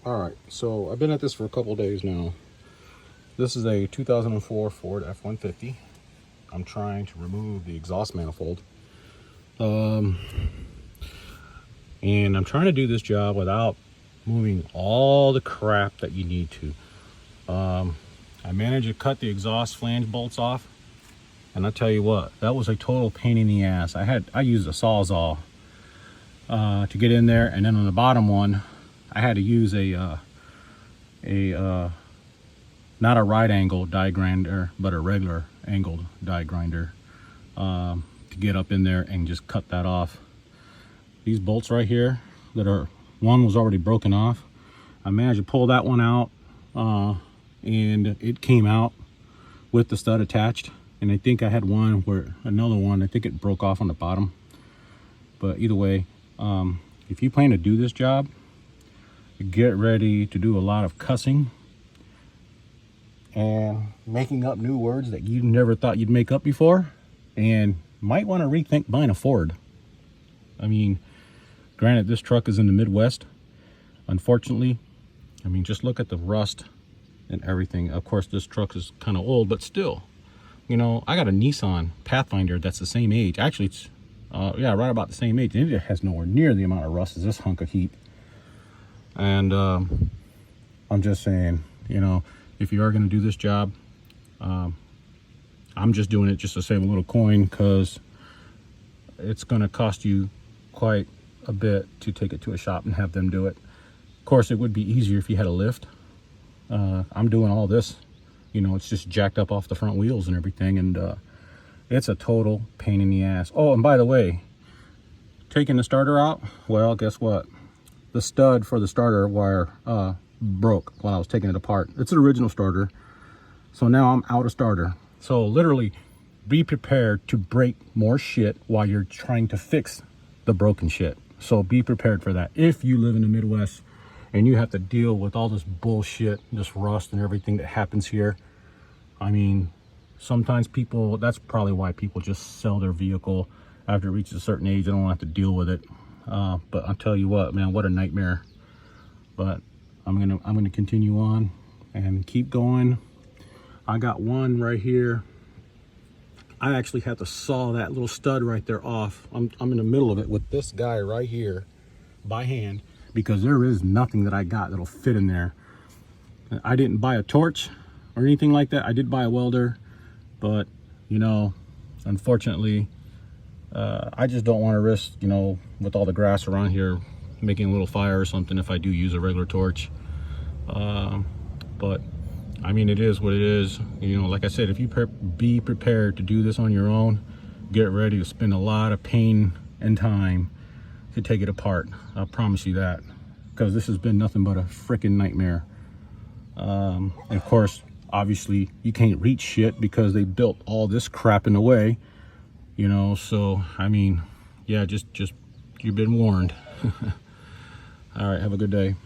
All right, so I've been at this for a couple days now. This is a 2004 Ford F-150. I'm trying to remove the exhaust manifold. And I'm trying to do this job without moving all the crap that you need to. I managed to cut the exhaust flange bolts off. And I tell you what, that was a total pain in the ass. I used a Sawzall to get in there, and then on the bottom one, I had to use a not a right angle die grinder, but a regular angled die grinder to get up in there and just cut that off. These bolts right here, one was already broken off. I managed to pull that one out, and it came out with the stud attached. And I think I had another one, I think it broke off on the bottom. But either way, if you plan to do this job, get ready to do a lot of cussing and making up new words that you never thought you'd make up before, and might want to rethink buying a Ford. I mean, granted, this truck is in the Midwest. Unfortunately, I mean, just look at the rust and everything. Of course, this truck is kind of old, but still, you know, I got a Nissan Pathfinder that's the same age. Actually, it's yeah, right about the same age. And it has nowhere near the amount of rust as this hunk of heat. And I'm just saying, you know, if you are going to do this job, I'm just doing it just to save a little coin, because it's going to cost you quite a bit to take it to a shop and have them do it. Of course, it would be easier if you had a lift. I'm doing all this, you know, it's just jacked up off the front wheels and everything, and it's a total pain in the ass. Oh, and by the way, taking the starter out, well, guess what? The stud for the starter wire broke while I was taking it apart. It's an original starter, so now I'm out of starter. So literally, be prepared to break more shit while you're trying to fix the broken shit. So be prepared for that. If you live in the Midwest and you have to deal with all this bullshit, this rust and everything that happens here, I mean, sometimes people, that's probably why people just sell their vehicle after it reaches a certain age. They don't have to deal with it. But I'll tell you what, man, what a nightmare. But I'm gonna continue on and keep going. I got one right here. I actually had to saw that little stud right there off. I'm in the middle of it with this guy right here by hand, because there is nothing that I got that'll fit in there. I didn't buy a torch or anything like that. I did buy a welder, but you know, unfortunately, I just don't want to risk, you know, with all the grass around here, making a little fire or something if I do use a regular torch. But I mean, it is what it is. You know, like I said, if you be prepared to do this on your own, get ready to spend a lot of pain and time to take it apart. I promise you that, because this has been nothing but a freaking nightmare. And of course, obviously, you can't reach shit because they built all this crap in the way. You know, so I mean, yeah, just you've been warned. All right, have a good day.